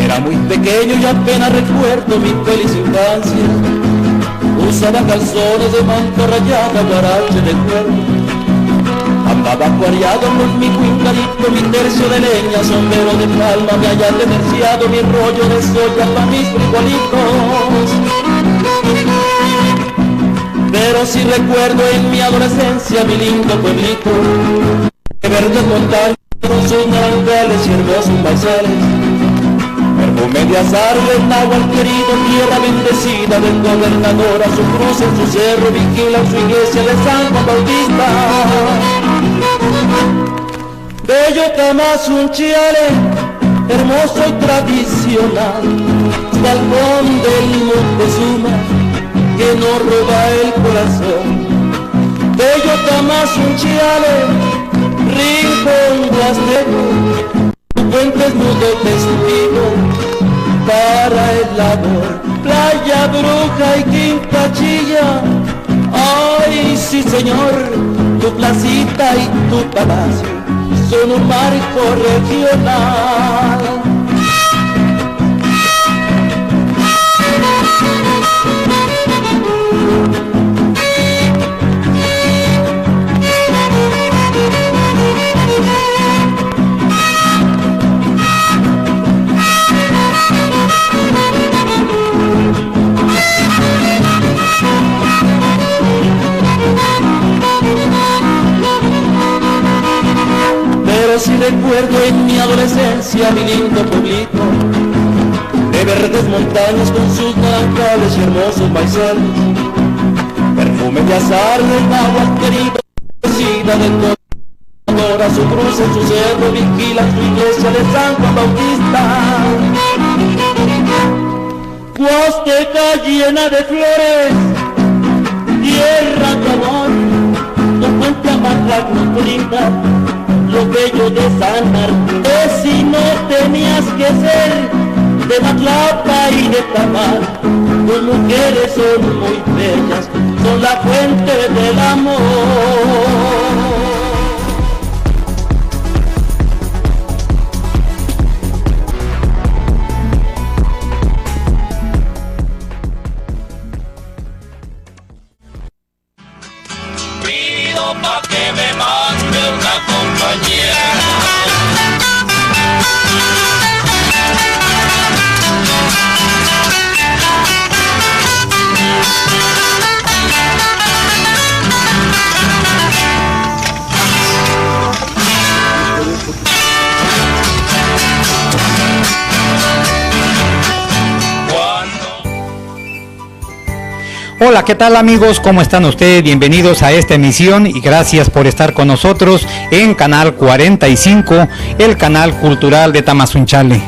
Era muy pequeño y apenas recuerdo mi feliz infancia. Usaba calzones de manta rayada, guarache de cuerno. Andaba acuariado con mi cuincadito, mi tercio de leña, sombrero de palma, mi hayate terciado, mi rollo de soya pa' mis frijolitos. Pero si recuerdo en mi adolescencia mi lindo pueblito, de verdes montañas con sus naranjales y hermosos maizales, perfume de azar del náhuatl querido, tierra bendecida del gobernador, a su cruz en su cerro vigila su iglesia de San Juan Bautista. Bello Tamazunchale, hermoso y tradicional, balcón del Moctezuma que nos roba el corazón. Bello Tamazunchale, rincón huasteco, tu puente es nudo testigo para el labor. Playa Bruja y Quinchilla, ay sí señor, tu placita y tu palacio son un marco regional. Si recuerdo en mi adolescencia mi lindo pueblito, de verdes montañas con sus naranjales y hermosos maizales, perfume de azar del náhuatl querido, vecina del gobernador, a su cruz en su cerro vigila su iglesia de San Juan Bautista. Huasteca llena de flores, tierra de amor, tu puente amarrado brinda lo bello de San Martín. Si no tenías que ser de Matlapa y de Tamal, tus mujeres son muy bellas, son la fuente del amor. Pa' que me mande una compañera. Hola, ¿qué tal amigos? ¿Cómo están ustedes? Bienvenidos a esta emisión y gracias por estar con nosotros en Canal 45, el canal cultural de Tamazunchale.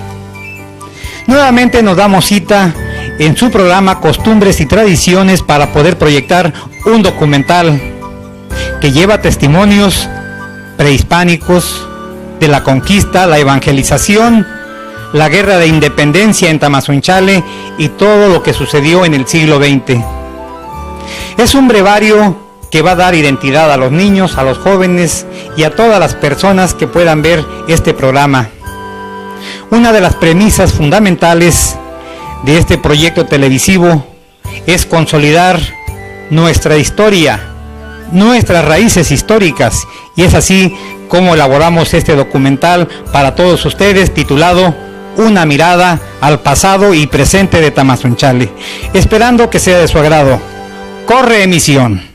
Nuevamente nos damos cita en su programa Costumbres y Tradiciones para poder proyectar un documental que lleva testimonios prehispánicos de la conquista, la evangelización, la guerra de independencia en Tamazunchale y todo lo que sucedió en el siglo XX. Es un brevario que va a dar identidad a los niños, a los jóvenes y a todas las personas que puedan ver este programa. Una de las premisas fundamentales de este proyecto televisivo es consolidar nuestra historia, nuestras raíces históricas, y es así como elaboramos este documental para todos ustedes titulado Una mirada al pasado y presente de Tamazunchale, esperando que sea de su agrado. Corre emisión.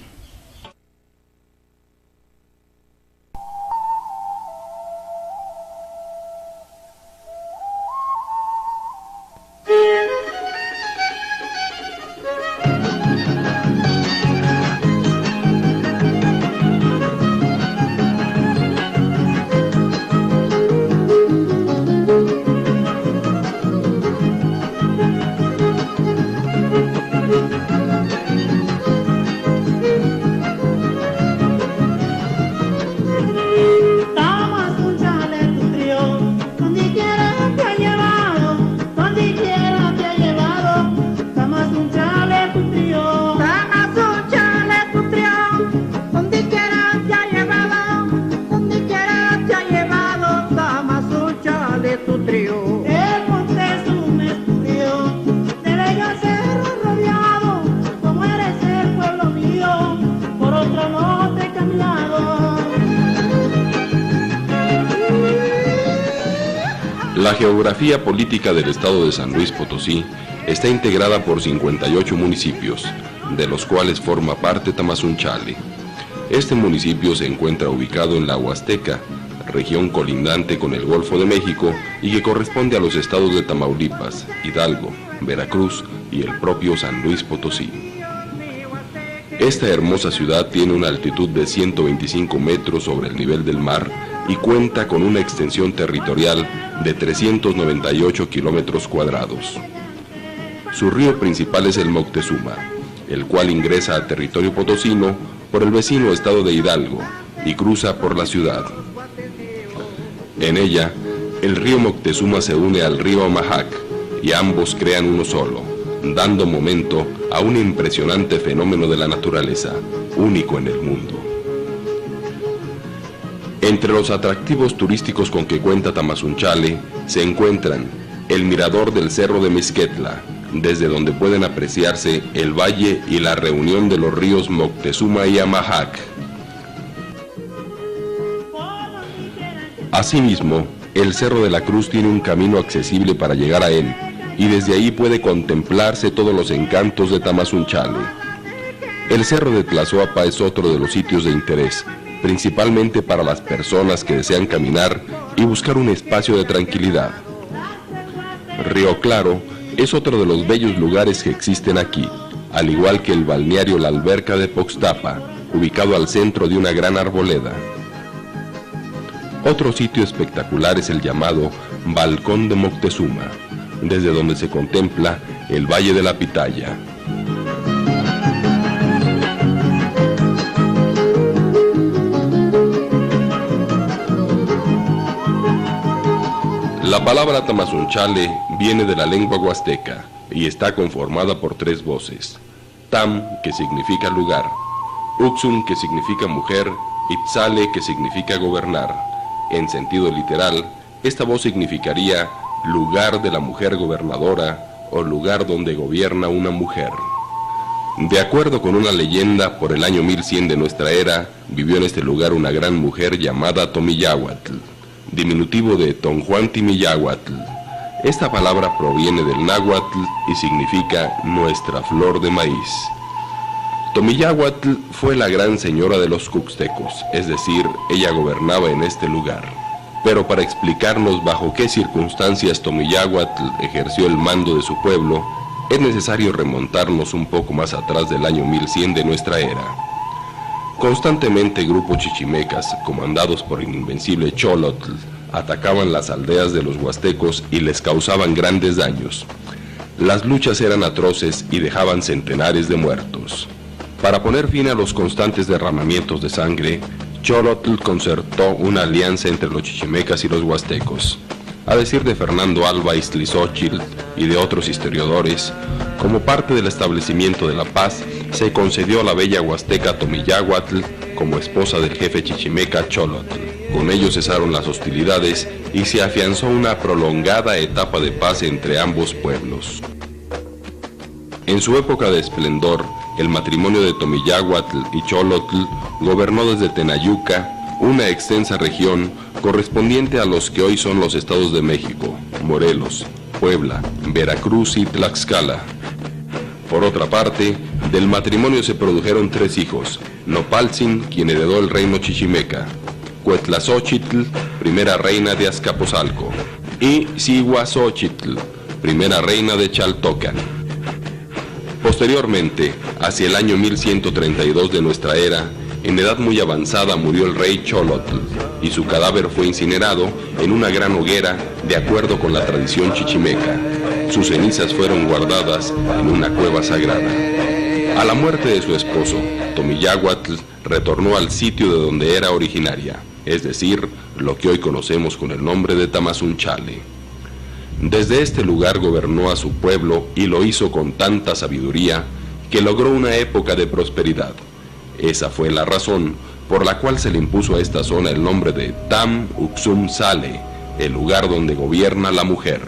La geografía política del estado de San Luis Potosí está integrada por 58 municipios, de los cuales forma parte Tamazunchale. Este municipio se encuentra ubicado en la Huasteca, región colindante con el Golfo de México y que corresponde a los estados de Tamaulipas, Hidalgo, Veracruz y el propio San Luis Potosí. Esta hermosa ciudad tiene una altitud de 125 metros sobre el nivel del mar y cuenta con una extensión territorial de 398 kilómetros cuadrados. Su río principal es el Moctezuma, el cual ingresa a territorio potosino por el vecino estado de Hidalgo y cruza por la ciudad. En ella, el río Moctezuma se une al río Amajac y ambos crean uno solo, dando momento a un impresionante fenómeno de la naturaleza, único en el mundo. Entre los atractivos turísticos con que cuenta Tamazunchale se encuentran el mirador del Cerro de Mezquetla, desde donde pueden apreciarse el valle y la reunión de los ríos Moctezuma y Amajac. Asimismo, el Cerro de la Cruz tiene un camino accesible para llegar a él, y desde ahí puede contemplarse todos los encantos de Tamazunchale. El Cerro de Tlazoapa es otro de los sitios de interés, principalmente para las personas que desean caminar y buscar un espacio de tranquilidad. Río Claro es otro de los bellos lugares que existen aquí, al igual que el balneario La Alberca de Poxtapa, ubicado al centro de una gran arboleda. Otro sitio espectacular es el llamado Balcón de Moctezuma, desde donde se contempla el Valle de la Pitaya. La palabra Tamazunchale viene de la lengua huasteca y está conformada por tres voces: Tam, que significa lugar; Uxum, que significa mujer; y Tzale, que significa gobernar. En sentido literal, esta voz significaría lugar de la mujer gobernadora o lugar donde gobierna una mujer. De acuerdo con una leyenda, por el año 1100 de nuestra era, vivió en este lugar una gran mujer llamada Tomillahuatl, diminutivo de Tonjuantimillahuatl. Esta palabra proviene del náhuatl y significa nuestra flor de maíz. Tomillahuatl fue la gran señora de los Cuxtecos, es decir, ella gobernaba en este lugar. Pero para explicarnos bajo qué circunstancias Tomillahuatl ejerció el mando de su pueblo, es necesario remontarnos un poco más atrás del año 1100 de nuestra era. Constantemente grupos chichimecas, comandados por el invencible Xolotl, atacaban las aldeas de los huastecos y les causaban grandes daños. Las luchas eran atroces y dejaban centenares de muertos. Para poner fin a los constantes derramamientos de sangre, Xolotl concertó una alianza entre los chichimecas y los huastecos. A decir de Fernando Alba Iztlizóchitl y de otros historiadores, como parte del establecimiento de la paz, se concedió a la bella huasteca Tomillahuatl como esposa del jefe chichimeca Xolotl. Con ello cesaron las hostilidades y se afianzó una prolongada etapa de paz entre ambos pueblos. En su época de esplendor, el matrimonio de Tomillahuatl y Xolotl gobernó desde Tenayuca, una extensa región correspondiente a los que hoy son los estados de México, Morelos, Puebla, Veracruz y Tlaxcala. Por otra parte, del matrimonio se produjeron tres hijos: Nopaltzin, quien heredó el reino chichimeca; Cuetlazóchitl, primera reina de Azcapotzalco; y Cihuaxóchitl, primera reina de Chaltocan. Posteriormente, hacia el año 1132 de nuestra era, en edad muy avanzada murió el rey Xolotl, y su cadáver fue incinerado en una gran hoguera de acuerdo con la tradición chichimeca. Sus cenizas fueron guardadas en una cueva sagrada. A la muerte de su esposo, Tomillahuatl retornó al sitio de donde era originaria, es decir, lo que hoy conocemos con el nombre de Tamazunchale. Desde este lugar gobernó a su pueblo y lo hizo con tanta sabiduría que logró una época de prosperidad. Esa fue la razón por la cual se le impuso a esta zona el nombre de Tam Uxum Sale, el lugar donde gobierna la mujer.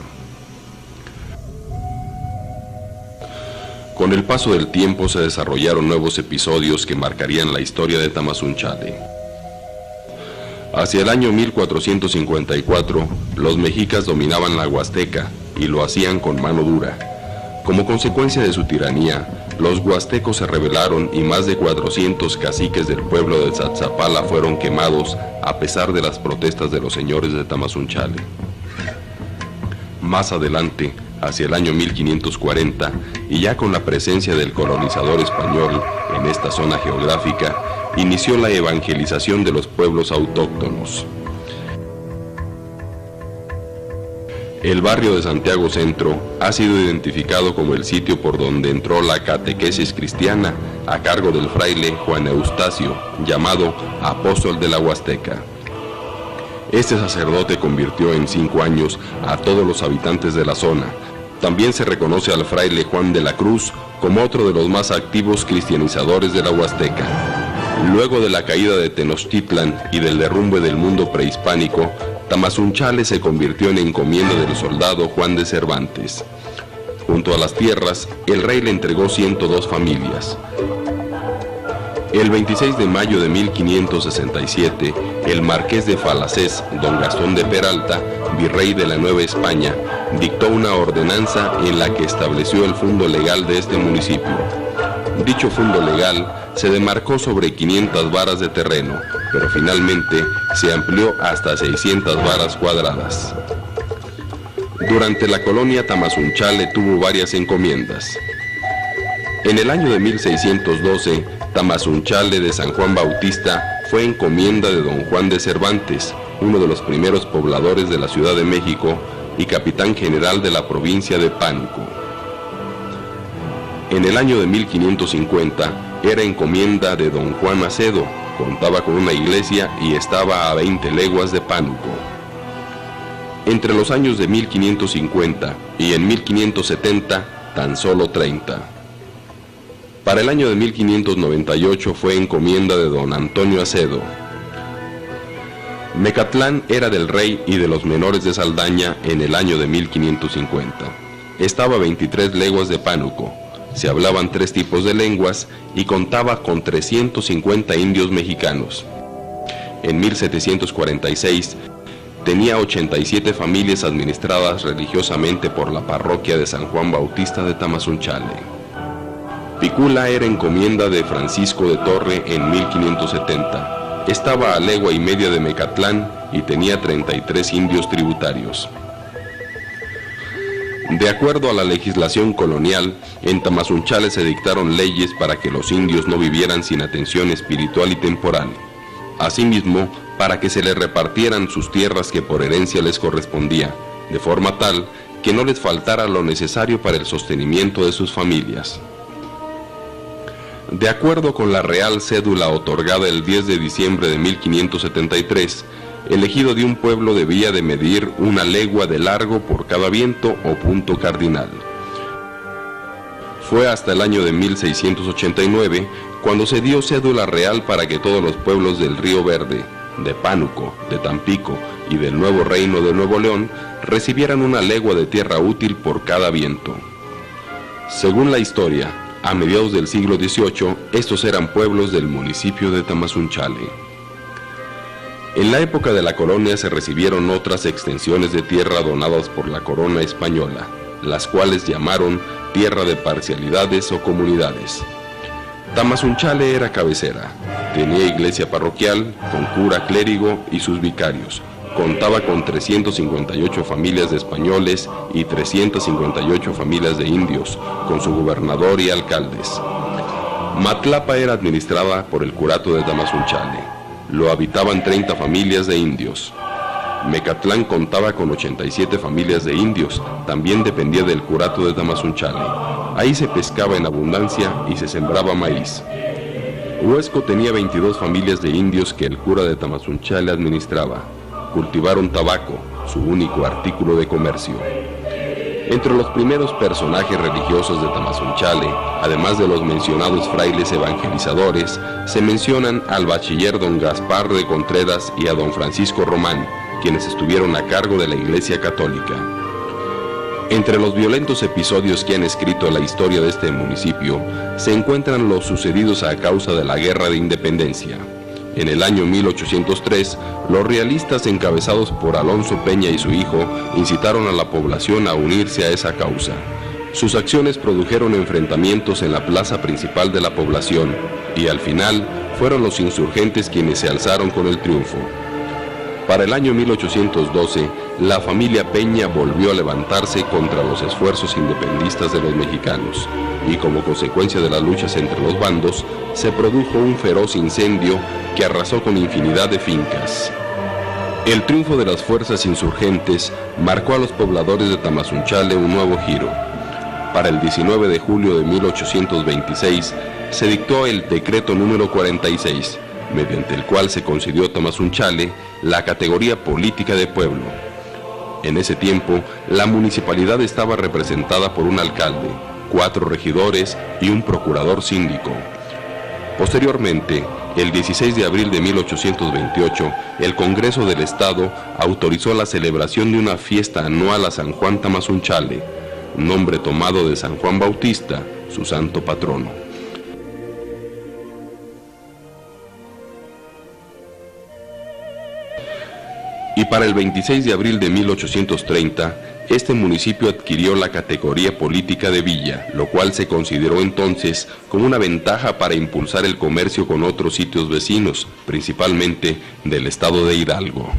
Con el paso del tiempo se desarrollaron nuevos episodios que marcarían la historia de Tamazunchale. Hacia el año 1454, los mexicas dominaban la Huasteca y lo hacían con mano dura. Como consecuencia de su tiranía, los huastecos se rebelaron y más de 400 caciques del pueblo de Tzatzapala fueron quemados a pesar de las protestas de los señores de Tamazunchale. Más adelante, hacia el año 1540, y ya con la presencia del colonizador español en esta zona geográfica, inició la evangelización de los pueblos autóctonos. El barrio de Santiago Centro ha sido identificado como el sitio por donde entró la catequesis cristiana a cargo del fraile Juan Eustacio, llamado Apóstol de la Huasteca. Este sacerdote convirtió en 5 años a todos los habitantes de la zona. También se reconoce al fraile Juan de la Cruz como otro de los más activos cristianizadores de la Huasteca. Luego de la caída de Tenochtitlan y del derrumbe del mundo prehispánico, Tamazunchale se convirtió en encomienda del soldado Juan de Cervantes. Junto a las tierras, el rey le entregó 102 familias. El 26 de mayo de 1567, el marqués de Falacés, don Gastón de Peralta, virrey de la Nueva España, dictó una ordenanza en la que estableció el fundo legal de este municipio. Dicho fundo legal se demarcó sobre 500 varas de terreno, pero finalmente se amplió hasta 600 varas cuadradas. Durante la colonia Tamazunchale tuvo varias encomiendas. En el año de 1612, Tamazunchale de San Juan Bautista fue encomienda de don Juan de Cervantes, uno de los primeros pobladores de la Ciudad de México y capitán general de la provincia de Pánuco. En el año de 1550 era encomienda de don Juan Acedo, contaba con una iglesia y estaba a 20 leguas de Pánuco. Entre los años de 1550 y en 1570, tan solo 30. Para el año de 1598 fue encomienda de don Antonio Acedo. Mecatlán era del rey y de los menores de Saldaña en el año de 1550. Estaba a 23 leguas de Pánuco. Se hablaban 3 tipos de lenguas y contaba con 350 indios mexicanos. En 1746 tenía 87 familias administradas religiosamente por la parroquia de San Juan Bautista de Tamazunchale. Picula era encomienda de Francisco de Torre en 1570. Estaba a legua y media de Mecatlán y tenía 33 indios tributarios. De acuerdo a la legislación colonial, en Tamazunchale se dictaron leyes para que los indios no vivieran sin atención espiritual y temporal. Asimismo, para que se les repartieran sus tierras que por herencia les correspondía, de forma tal que no les faltara lo necesario para el sostenimiento de sus familias. De acuerdo con la Real Cédula otorgada el 10 de diciembre de 1573, el ejido de un pueblo debía de medir 1 legua de largo por cada viento o punto cardinal. Fue hasta el año de 1689 cuando se dio cédula real para que todos los pueblos del Río Verde, de Pánuco, de Tampico y del Nuevo Reino de Nuevo León recibieran 1 legua de tierra útil por cada viento. Según la historia, a mediados del siglo XVIII, estos eran pueblos del municipio de Tamazunchale. En la época de la colonia se recibieron otras extensiones de tierra donadas por la corona española, las cuales llamaron tierra de parcialidades o comunidades. Tamazunchale era cabecera, tenía iglesia parroquial, con cura clérigo y sus vicarios. Contaba con 358 familias de españoles y 358 familias de indios, con su gobernador y alcaldes. Matlapa era administrada por el curato de Tamazunchale. Lo habitaban 30 familias de indios. Mecatlán contaba con 87 familias de indios, también dependía del curato de Tamazunchale. Ahí se pescaba en abundancia y se sembraba maíz. Huesco tenía 22 familias de indios que el cura de Tamazunchale administraba. Cultivaron tabaco, su único artículo de comercio. Entre los primeros personajes religiosos de Tamazunchale, además de los mencionados frailes evangelizadores, se mencionan al bachiller don Gaspar de Contreras y a don Francisco Román, quienes estuvieron a cargo de la Iglesia Católica. Entre los violentos episodios que han escrito la historia de este municipio, se encuentran los sucedidos a causa de la Guerra de Independencia. En el año 1803, los realistas encabezados por Alonso Peña y su hijo incitaron a la población a unirse a esa causa. Sus acciones produjeron enfrentamientos en la plaza principal de la población y al final fueron los insurgentes quienes se alzaron con el triunfo. Para el año 1812, la familia Peña volvió a levantarse contra los esfuerzos independistas de los mexicanos, y como consecuencia de las luchas entre los bandos, se produjo un feroz incendio que arrasó con infinidad de fincas. El triunfo de las fuerzas insurgentes marcó a los pobladores de Tamazunchale un nuevo giro. Para el 19 de julio de 1826, se dictó el decreto número 46, mediante el cual se concedió a Tamazunchale la categoría política de pueblo. En ese tiempo, la municipalidad estaba representada por un alcalde, 4 regidores y un procurador síndico. Posteriormente, el 16 de abril de 1828, el Congreso del Estado autorizó la celebración de una fiesta anual a San Juan Tamazunchale, nombre tomado de San Juan Bautista, su santo patrono. Y para el 26 de abril de 1830, este municipio adquirió la categoría política de villa, lo cual se consideró entonces como una ventaja para impulsar el comercio con otros sitios vecinos, principalmente del estado de Hidalgo.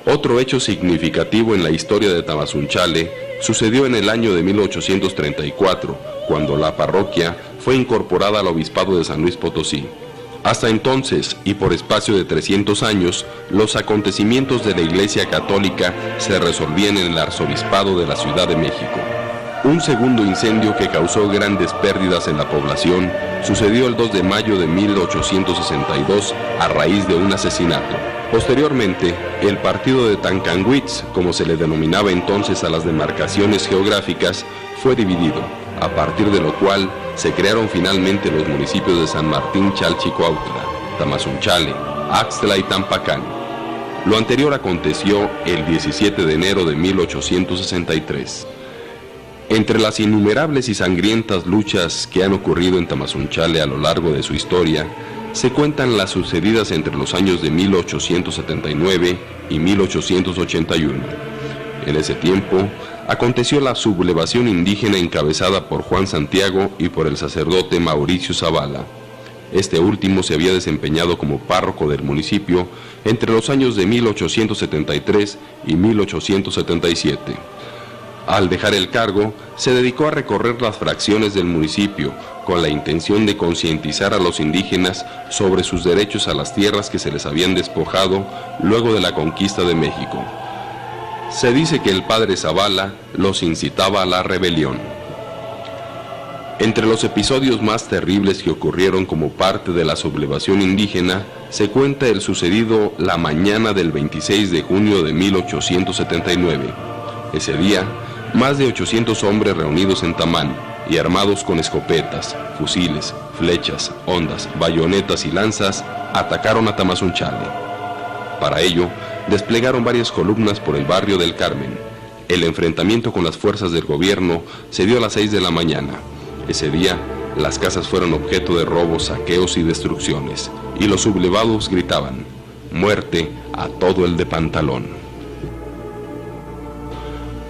Otro hecho significativo en la historia de Tamazunchale sucedió en el año de 1834, cuando la parroquia fue incorporada al obispado de San Luis Potosí. Hasta entonces, y por espacio de 300 años, los acontecimientos de la Iglesia Católica se resolvían en el arzobispado de la Ciudad de México. Un segundo incendio que causó grandes pérdidas en la población sucedió el 2 de mayo de 1862 a raíz de un asesinato. Posteriormente, el partido de Tancanwitz, como se le denominaba entonces a las demarcaciones geográficas, fue dividido, a partir de lo cual se crearon finalmente los municipios de San Martín Chalchicoautla, Tamazunchale, Axtla y Tampacán. Lo anterior aconteció el 17 de enero de 1863. Entre las innumerables y sangrientas luchas que han ocurrido en Tamazunchale a lo largo de su historia, se cuentan las sucedidas entre los años de 1879 y 1881. En ese tiempo, aconteció la sublevación indígena encabezada por Juan Santiago y por el sacerdote Mauricio Zavala. Este último se había desempeñado como párroco del municipio entre los años de 1873 y 1877. Al dejar el cargo, se dedicó a recorrer las fracciones del municipio con la intención de concientizar a los indígenas sobre sus derechos a las tierras que se les habían despojado luego de la conquista de México. Se dice que el padre Zavala los incitaba a la rebelión. Entre los episodios más terribles que ocurrieron como parte de la sublevación indígena, se cuenta el sucedido la mañana del 26 de junio de 1879. Ese día, más de 800 hombres reunidos en Tamán y armados con escopetas, fusiles, flechas, hondas, bayonetas y lanzas, atacaron a Tamazunchale. Para ello, desplegaron varias columnas por el barrio del Carmen. El enfrentamiento con las fuerzas del gobierno se dio a las 6 de la mañana. Ese día, las casas fueron objeto de robos, saqueos y destrucciones, y los sublevados gritaban: «Muerte a todo el de pantalón».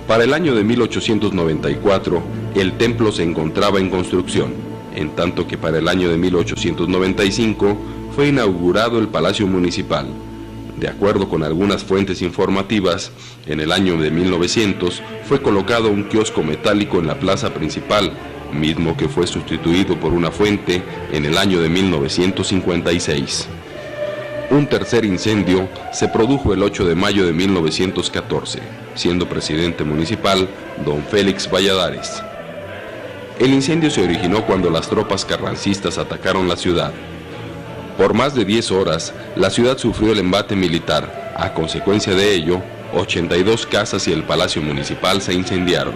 Para el año de 1894, el templo se encontraba en construcción, en tanto que para el año de 1895 fue inaugurado el Palacio Municipal. De acuerdo con algunas fuentes informativas, en el año de 1900 fue colocado un kiosco metálico en la plaza principal, mismo que fue sustituido por una fuente en el año de 1956. Un tercer incendio se produjo el 8 de mayo de 1914, siendo presidente municipal don Félix Valladares. El incendio se originó cuando las tropas carrancistas atacaron la ciudad. Por más de 10 horas, la ciudad sufrió el embate militar. A consecuencia de ello, 82 casas y el Palacio Municipal se incendiaron.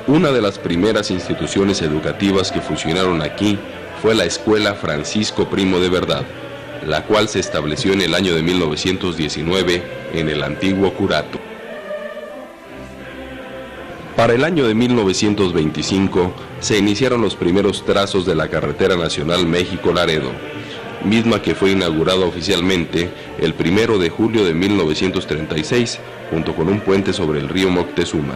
Una de las primeras instituciones educativas que funcionaron aquí fue la Escuela Francisco Primo de Verdad, la cual se estableció en el año de 1919 en el antiguo Curato. Para el año de 1925 se iniciaron los primeros trazos de la carretera nacional México-Laredo. misma que fue inaugurada oficialmente el 1 de julio de 1936, junto con un puente sobre el río Moctezuma.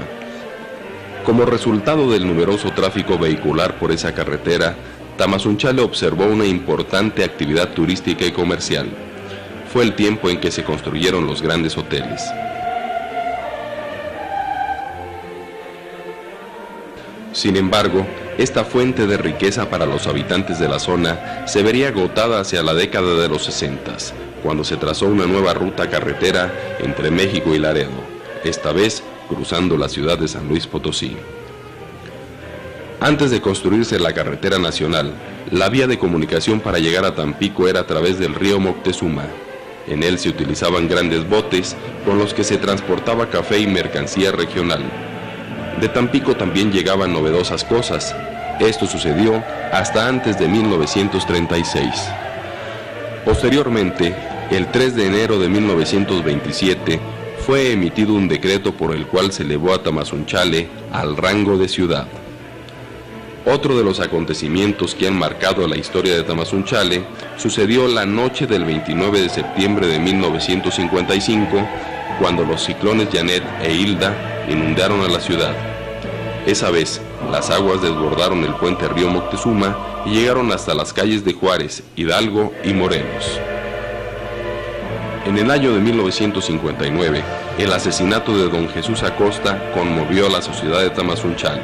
Como resultado del numeroso tráfico vehicular por esa carretera, Tamazunchale observó una importante actividad turística y comercial. Fue el tiempo en que se construyeron los grandes hoteles. Sin embargo, esta fuente de riqueza para los habitantes de la zona se vería agotada hacia la década de los 60, cuando se trazó una nueva ruta carretera entre México y Laredo, esta vez cruzando la ciudad de San Luis Potosí. Antes de construirse la carretera nacional, la vía de comunicación para llegar a Tampico era a través del río Moctezuma. En él se utilizaban grandes botes con los que se transportaba café y mercancía regional. De Tampico también llegaban novedosas cosas. Esto sucedió hasta antes de 1936. Posteriormente, el 3 de enero de 1927, fue emitido un decreto por el cual se elevó a Tamazunchale al rango de ciudad. Otro de los acontecimientos que han marcado la historia de Tamazunchale sucedió la noche del 29 de septiembre de 1955, cuando los ciclones Janet e Hilda inundaron a la ciudad. Esa vez, las aguas desbordaron el puente río Moctezuma y llegaron hasta las calles de Juárez, Hidalgo y Morelos. En el año de 1959, el asesinato de don Jesús Acosta conmovió a la sociedad de Tamazunchale.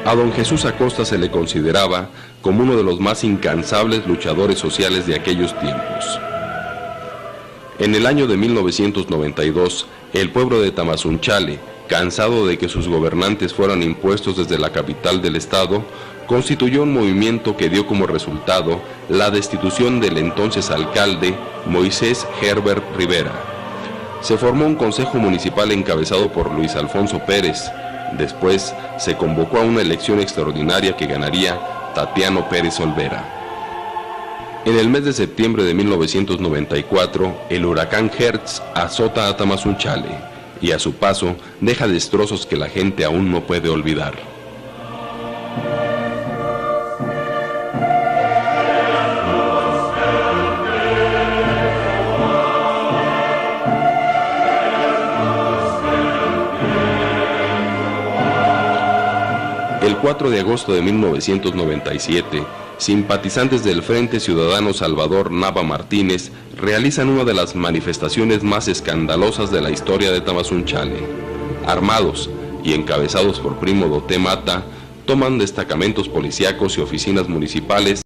A don Jesús Acosta se le consideraba como uno de los más incansables luchadores sociales de aquellos tiempos. En el año de 1992, el pueblo de Tamazunchale, cansado de que sus gobernantes fueran impuestos desde la capital del estado, constituyó un movimiento que dio como resultado la destitución del entonces alcalde Moisés Herbert Rivera. Se formó un consejo municipal encabezado por Luis Alfonso Pérez. Después se convocó a una elección extraordinaria que ganaría Tatiano Pérez Olvera. En el mes de septiembre de 1994, el huracán Hertz azota a Tamazunchale y a su paso deja destrozos que la gente aún no puede olvidar. El 4 de agosto de 1997, simpatizantes del Frente Ciudadano Salvador Nava Martínez realizan una de las manifestaciones más escandalosas de la historia de Tamazunchale. Armados y encabezados por Primo Doté Mata, toman destacamentos policíacos y oficinas municipales